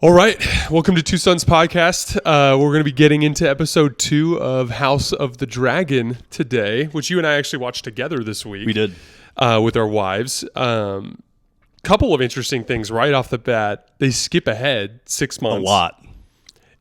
All right, welcome to Two Sons Podcast. We're going to be getting into episode 2 of House of the Dragon today, which you and I actually watched together this week. We did. With our wives. Couple of interesting things right off the bat. They skip ahead 6 months. A lot.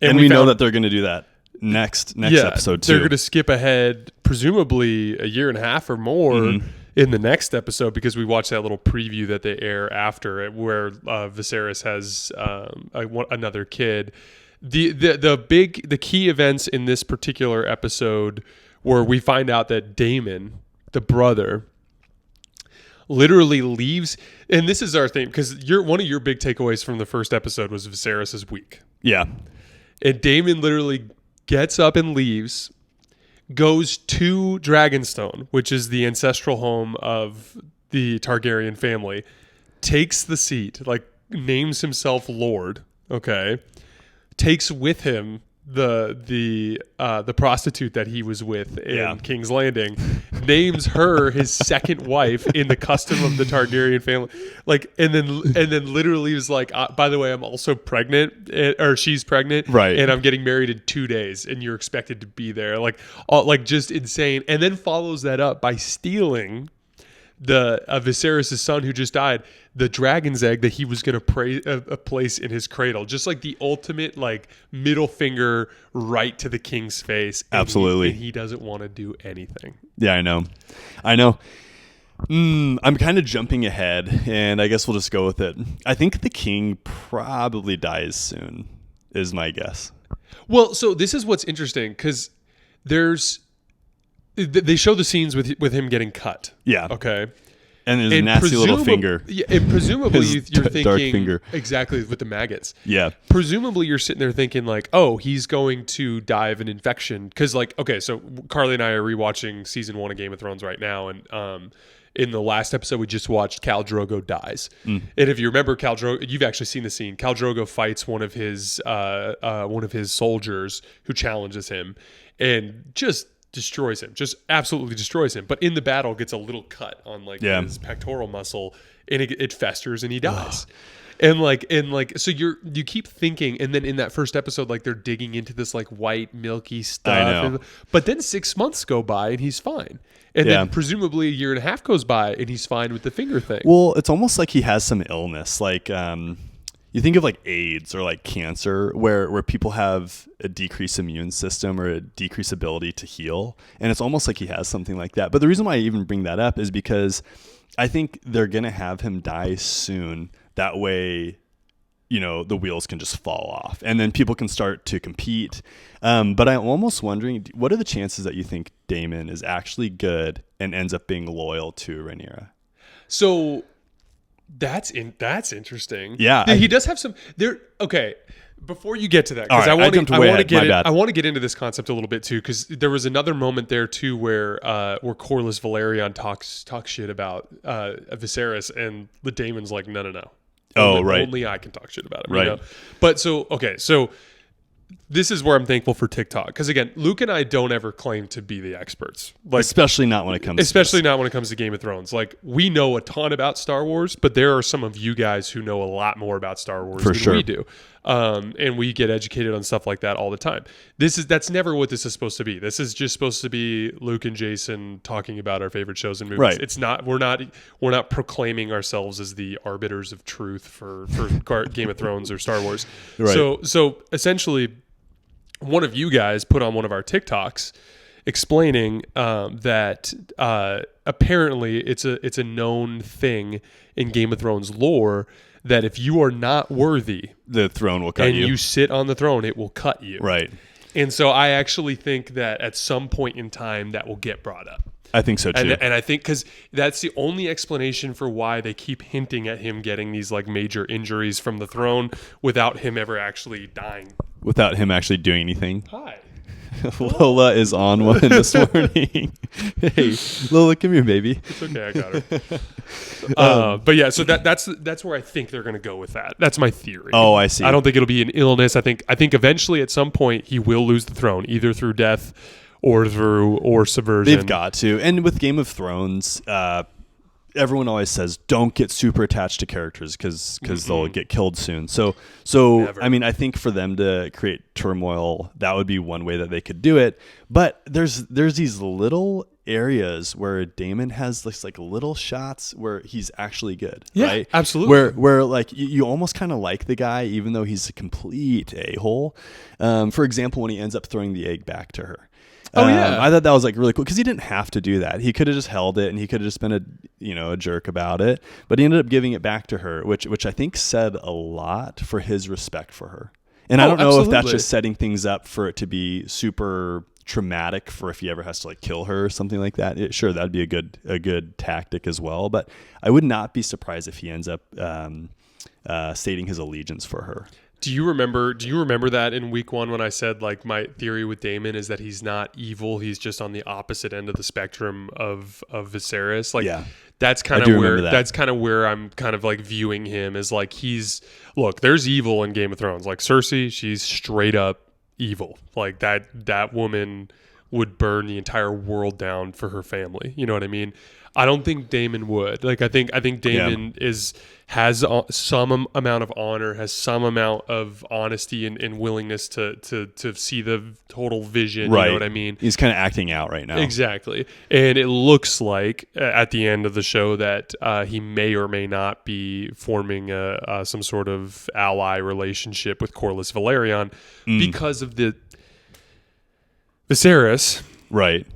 And we know that they're going to do that next episode too. They're going to skip ahead presumably a year and a half or more in the next episode, because we watched that little preview that they air after it where Viserys has another kid. The key events in this particular episode where we find out that Daemon, the brother, literally leaves, and this is our thing, because one of your big takeaways from the first episode was Viserys is weak. Yeah. And Daemon literally gets up and leaves, goes to Dragonstone, which is the ancestral home of the Targaryen family, takes the seat, like names himself Lord, okay, takes with him the prostitute that he was with in King's Landing, names her his second wife in the custom of the Targaryen family, like, and then literally was like, by the way, I'm also pregnant, or she's pregnant, right? And I'm getting married in 2 days, and you're expected to be there, like just insane. And then follows that up by stealing Viserys' son who just died, the dragon's egg that he was going to place in his cradle, just like the ultimate like middle finger right to the king's face. Absolutely. And he doesn't want to do anything. Yeah, I know. I'm kind of jumping ahead, and I guess we'll just go with it. I think the king probably dies soon, is my guess. Well, so this is what's interesting, because they show the scenes with him getting cut. Yeah. Okay. And his nasty little finger. Yeah, and presumably you're thinking dark finger. Exactly, with the maggots. Yeah. Presumably you're sitting there thinking like, oh, he's going to die of an infection. Because like, okay, so Carly and I are rewatching season 1 of Game of Thrones right now, and in the last episode we just watched, Khal Drogo dies. And if you remember Khal Drogo, you've actually seen the scene. Khal Drogo fights one of his soldiers who challenges him, and just destroys him, just absolutely destroys him. But in the battle gets a little cut on like his pectoral muscle, and it festers and he dies. And so you keep thinking, and then in that first episode, like they're digging into this like white milky stuff. I know. But then 6 months go by and he's fine. And then presumably a year and a half goes by and he's fine with the finger thing. Well, it's almost like he has some illness, like you think of like AIDS or like cancer, where people have a decreased immune system or a decreased ability to heal. And it's almost like he has something like that. But the reason why I even bring that up is because I think they're going to have him die soon. That way, the wheels can just fall off and then people can start to compete. But I'm almost wondering, what are the chances that you think Daemon is actually good and ends up being loyal to Rhaenyra? So that's interesting. Yeah, he does have some there. Okay, before you get to that, because right, I want to get into this concept a little bit too, because there was another moment there too where Corlys Velaryon talks shit about Viserys, and the Daemon's like, no. Only I can talk shit about him. Right. But so this is where I'm thankful for TikTok, because again, Luke and I don't ever claim to be the experts, like especially not when it comes to Game of Thrones. Like, we know a ton about Star Wars, but there are some of you guys who know a lot more about Star Wars than we do, and we get educated on stuff like that all the time. That's never what this is supposed to be. This is just supposed to be Luke and Jason talking about our favorite shows and movies. Right. It's not. We're not proclaiming ourselves as the arbiters of truth for Game of Thrones or Star Wars. Right. So essentially, one of you guys put on one of our TikToks explaining that apparently it's a known thing in Game of Thrones lore that if you are not worthy, the throne will cut you. And you sit on the throne, it will cut you. Right. And so I actually think that at some point in time that will get brought up. I think so too. And I think because that's the only explanation for why they keep hinting at him getting these like major injuries from the throne without him ever actually dying. Without him actually doing anything. Hi. Lola is on one this morning. Hey, Lola, come here, baby. It's okay, I got her. But yeah, so that's where I think they're going to go with that. That's my theory. Oh, I see. I don't think it'll be an illness. I think eventually at some point he will lose the throne, either through death or subversion. They've got to. And with Game of Thrones, everyone always says don't get super attached to characters because they'll get killed soon. So Never. I mean, I think for them to create turmoil, that would be one way that they could do it. But there's these little areas where Daemon has this like little shots where he's actually good. Yeah, right? absolutely. Where like you almost kind of like the guy even though he's a complete a-hole. For example, when he ends up throwing the egg back to her. Oh yeah, I thought that was like really cool because he didn't have to do that. He could have just held it and he could have just been a jerk about it. But he ended up giving it back to her, which I think said a lot for his respect for her. And I don't know if that's just setting things up for it to be super traumatic for if he ever has to like kill her or something like that. Sure, that'd be a good tactic as well. But I would not be surprised if he ends up stating his allegiance for her. Do you remember that in week 1 when I said like my theory with Daemon is that he's not evil, he's just on the opposite end of the spectrum of Viserys? Like that's kind of where I'm kind of like viewing him as like there's evil in Game of Thrones. Like Cersei, she's straight up evil. Like that woman would burn the entire world down for her family. You know what I mean? I don't think Daemon would. Like I think Daemon has some amount of honor, has some amount of honesty and willingness to see the total vision. Right. You know what I mean? He's kind of acting out right now. Exactly. And it looks like at the end of the show that he may or may not be forming some sort of ally relationship with Corlys Velaryon because of the Viserys. Right.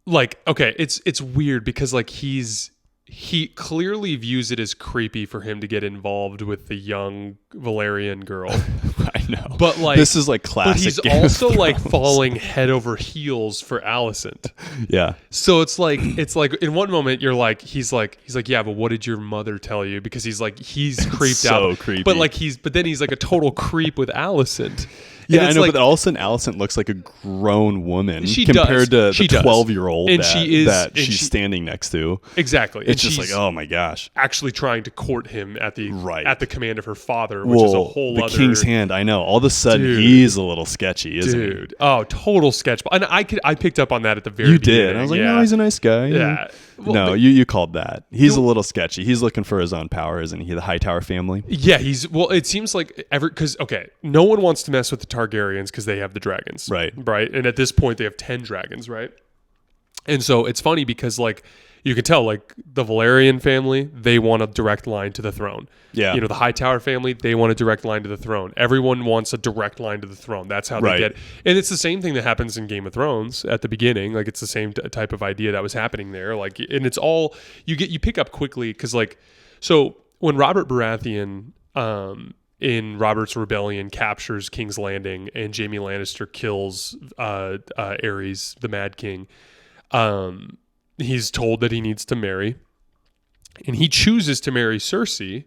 Like, okay, it's weird because like he clearly views it as creepy for him to get involved with the young Valerian girl. I know. But like this is like classic. But he's Game also of like Thrones. falling head over heels for Alicent. Yeah. So it's like in one moment you're like he's like, yeah, but what did your mother tell you? Because he's creeped so out. Creepy. But then he's like a total creep with Alicent. Yeah, I know, but all of a sudden Alicent looks like a grown woman compared to the 12-year-old that she's standing next to. Exactly. It's just like, oh my gosh. Actually trying to court him at the command of her father, which is a whole other... The King's Hand, I know. All of a sudden, he's a little sketchy, isn't he? Dude. Oh, total sketch. And I picked up on that at the very beginning. You did. I was like, no, he's a nice guy. Yeah. Well, no, you called that. He's a little sketchy. He's looking for his own power, isn't he? The Hightower family. Yeah, it seems like because no one wants to mess with the Targaryens because they have the dragons, right? And at this point, they have 10 dragons, right? And so it's funny because like you can tell like the Valerian family, they want a direct line to the throne. Yeah, the Hightower family, they want a direct line to the throne. Everyone wants a direct line to the throne. That's how they get. And it's the same thing that happens in Game of Thrones at the beginning. Like it's the same type of idea that was happening there. Like, and it's all you pick up quickly because like so when Robert Baratheon in Robert's Rebellion captures King's Landing and Jaime Lannister kills Aerys, the Mad King, he's told that he needs to marry, and he chooses to marry Cersei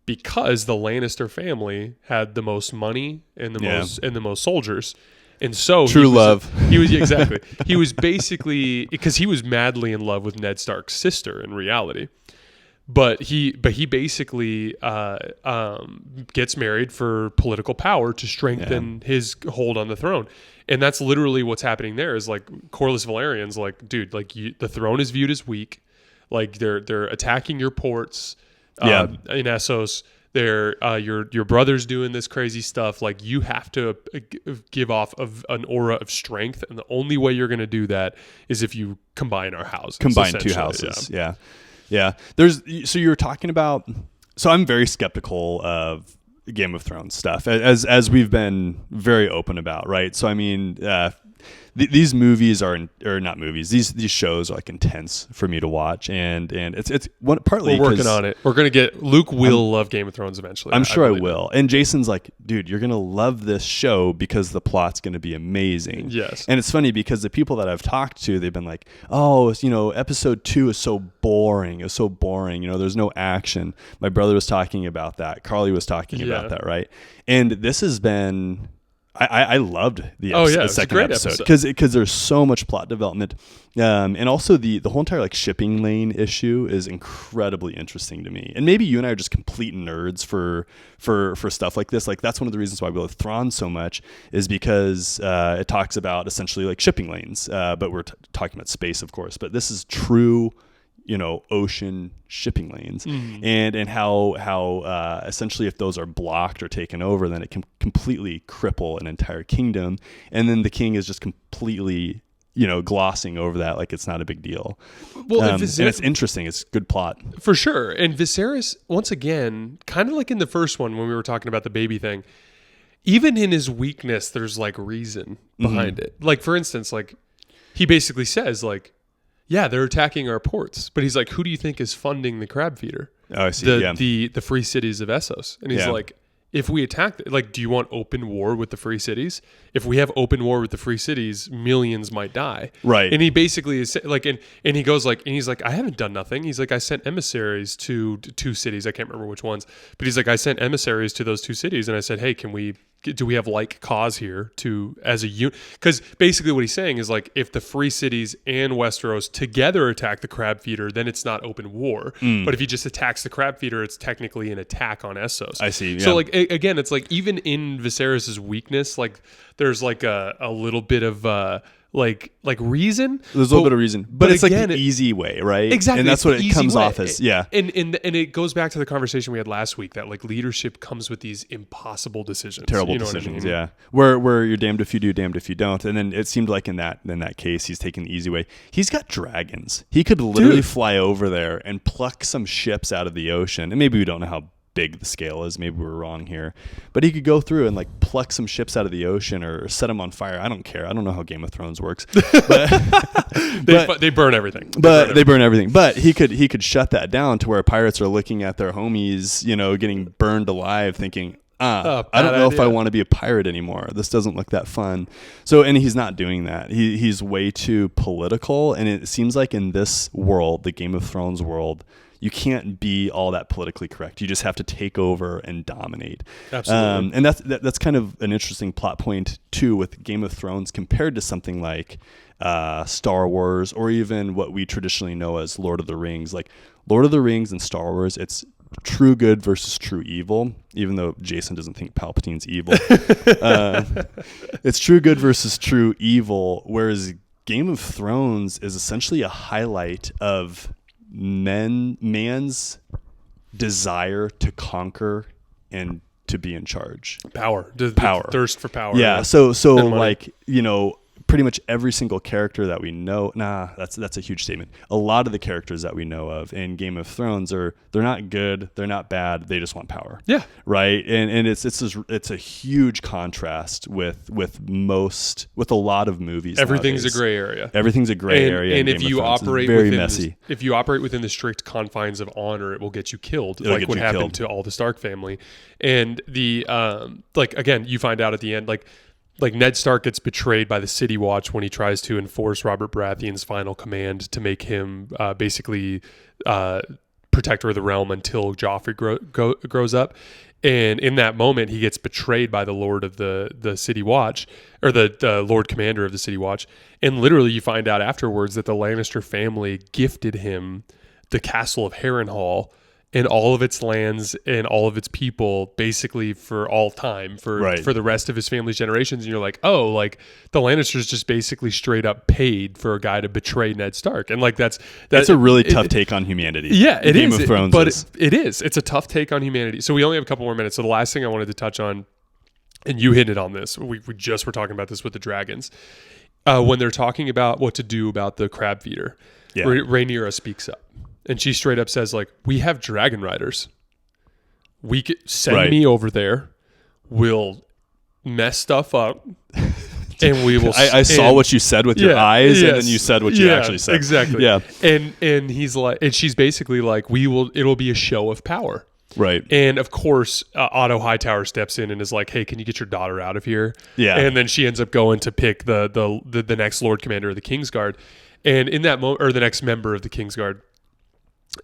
because the Lannister family had the most money and the most soldiers. And so love. He was exactly. He was basically because he was madly in love with Ned Stark's sister in reality. But he basically gets married for political power to strengthen his hold on the throne. And that's literally what's happening there is like Corlys Velaryon's like, dude, like the throne is viewed as weak. Like they're attacking your ports in Essos. They're your brother's doing this crazy stuff. Like you have to give off of an aura of strength, and the only way you're going to do that is if you combine our houses. Combine two houses. Yeah. So you were talking about. So I'm very skeptical of Game of Thrones stuff, as we've been very open about, right? So I mean, these movies are not movies. These shows are like intense for me to watch, and it's partly we're working on it. We're gonna get Luke will love Game of Thrones eventually. I'm sure I will. And Jason's like, dude, you're gonna love this show because the plot's gonna be amazing. Yes. And it's funny because the people that I've talked to, they've been like, oh, episode 2 is so boring. It's so boring. There's no action. My brother was talking about that. Carly was talking about that, right? And this has been, I loved the Oh, yeah, it was a second great episode episode. because there's so much plot development, and also the whole entire like shipping lane issue is incredibly interesting to me. And maybe you and I are just complete nerds for stuff like this. Like that's one of the reasons why we love Thrawn so much is because it talks about essentially like shipping lanes, but we're talking about space, of course. But this is true, ocean shipping lanes, and how essentially if those are blocked or taken over, then it can completely cripple an entire kingdom, and then the king is just completely glossing over that like it's not a big deal. Well, and it's interesting. It's good plot for sure. And Viserys, once again, kind of like in the first one when we were talking about the baby thing, even in his weakness, there's like reason behind it. Like for instance, like he basically says like, yeah, they're attacking our ports. But he's like, who do you think is funding the crab feeder? Oh, I see. The free cities of Essos. And he's like, if we attack, like, do you want open war with the free cities? If we have open war with the free cities, millions might die. Right. And he basically is like, and he goes like, and he's like, I haven't done nothing. He's like, I sent emissaries to 2 cities. I can't remember which ones, but he's like, I sent emissaries to those 2 cities. And I said, hey, do we have like cause here to as a unit? Because basically what he's saying is like if the free cities and Westeros together attack the crab feeder, then it's not open war. But if he just attacks the crab feeder, it's technically an attack on Essos. I see. Yeah. So like again, it's like even in Viserys's weakness, like there's like a little bit of like reason. There's a little bit of reason, but it's again, like the easy way, right? Exactly, and that's what it comes way. off as. Yeah, and it goes back to the conversation we had last week that like leadership comes with these impossible decisions, terrible decisions. Yeah, where you're damned if you do, damned if you don't. And then it seemed like in that case, he's taking the easy way. He's got dragons. He could literally fly over there and pluck some ships out of the ocean. And maybe we don't know how big the scale is. Maybe we're wrong here, but he could go through and like pluck some ships out of the ocean or set them on fire. I don't care. I don't know how Game of Thrones works, but they burn everything. They burn everything. But he could shut that down to where pirates are looking at their homies, getting burned alive, thinking, I don't know if I want to be a pirate anymore. This doesn't look that fun. So, and he's not doing that. He's way too political, and it seems like in this world, the Game of Thrones world, you can't be all that politically correct. You just have to take over and dominate. Absolutely. And that's kind of an interesting plot point too with Game of Thrones compared to something like Star Wars or even what we traditionally know as Lord of the Rings. Like Lord of the Rings and Star Wars, it's true good versus true evil, even though Jason doesn't think Palpatine's evil. It's true good versus true evil, whereas Game of Thrones is essentially a highlight of man's desire to conquer and to be in charge. Power. The thirst for power. Yeah. So like, pretty much every single character that we know, that's a huge statement. A lot of the characters that we know of in Game of Thrones they're not good, they're not bad, they just want power. Yeah. Right? And it's a huge contrast with a lot of movies. Everything's nowadays. a gray area. Everything gray area. And if you operate very within messy. if you operate within the strict confines of honor, it will get you killed. It'll like get what you happened killed. to all the Stark family. And the like again, you find out at the end like Ned Stark gets betrayed by the City Watch when he tries to enforce Robert Baratheon's final command to make him basically protector of the realm until Joffrey grows up. And in that moment, he gets betrayed by the Lord of the City Watch, or the Lord Commander of the City Watch. And literally, you find out afterwards that the Lannister family gifted him the castle of Harrenhal and all of its lands and all of its people basically for all time for the rest of his family's generations. And you're like, oh, like the Lannisters just basically straight up paid for a guy to betray Ned Stark. And like that's a really tough take on humanity. Yeah, it Game is. of Thrones but is. it is. It's a tough take on humanity. So we only have a couple more minutes. So the last thing I wanted to touch on, and you hit it on this, we just were talking about this with the dragons. When they're talking about what to do about the crab feeder, Rhaenyra speaks up. And she straight up says, like, we have dragon riders. We could send me over there. We'll mess stuff up. And we will. I saw what you said with your eyes, and then you said what you actually said. Exactly. Yeah. And he's like, and she's basically like, it'll be a show of power. Right. And of course, Otto Hightower steps in and is like, hey, can you get your daughter out of here? Yeah. And then she ends up going to pick the next Lord Commander of the Kingsguard. And in that moment, or the next member of the Kingsguard.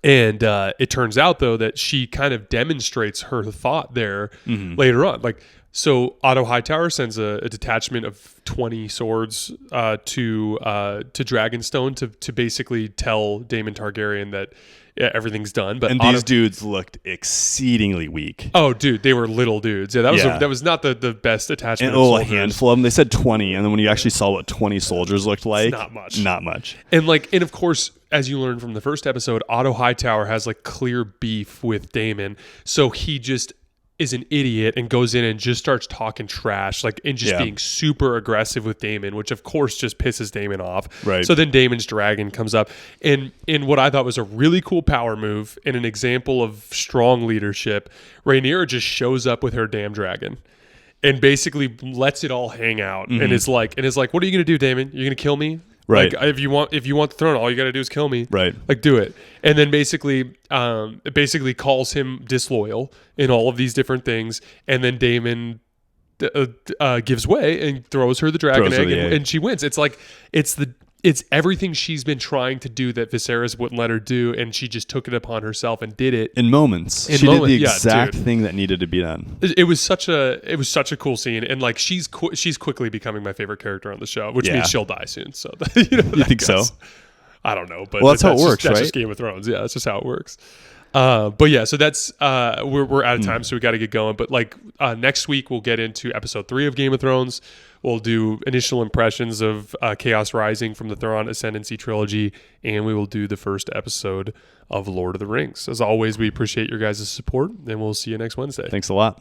And it turns out, though, that she kind of demonstrates her thought there later on. Like, so Otto Hightower sends a detachment of 20 swords to Dragonstone to basically tell Daemon Targaryen that everything's done. But And Otto, these dudes looked exceedingly weak. oh, dude, they were little dudes. Yeah, that was not the best attachment. And of a soldiers. handful of them. They said 20, and then when you actually saw what 20 soldiers looked like, not much. Not much. And of course, as you learned from the first episode, Otto Hightower has like clear beef with Daemon, so he just is an idiot and goes in and just starts talking trash, and just being super aggressive with Daemon, which of course just pisses Daemon off. Right. So then Daemon's dragon comes up, and in what I thought was a really cool power move and an example of strong leadership, Rhaenyra just shows up with her damn dragon. And basically lets it all hang out, and is like, "What are you gonna do, Daemon? You're gonna kill me? Right. Like, if you want the throne, all you got to do is kill me. Right. Like, do it." And then it basically calls him disloyal in all of these different things. And then Daemon gives way and throws her the dragon egg, and she wins. It's everything she's been trying to do that Viserys wouldn't let her do, and she just took it upon herself and did it In moments. She did the exact thing that needed to be done. It was such a cool scene, and like she's quickly becoming my favorite character on the show, which means she'll die soon. So you think so? I don't know, but that's how it works, right? That's just Game of Thrones. Yeah, that's just how it works. But yeah, so that's we're out of time, so we got to get going. But next week we'll get into episode 3 of Game of Thrones. We'll do initial impressions of Chaos Rising from the Thrawn Ascendancy trilogy, and we will do the first episode of Lord of the Rings. As always, we appreciate your guys' support, and we'll see you next Wednesday. Thanks a lot.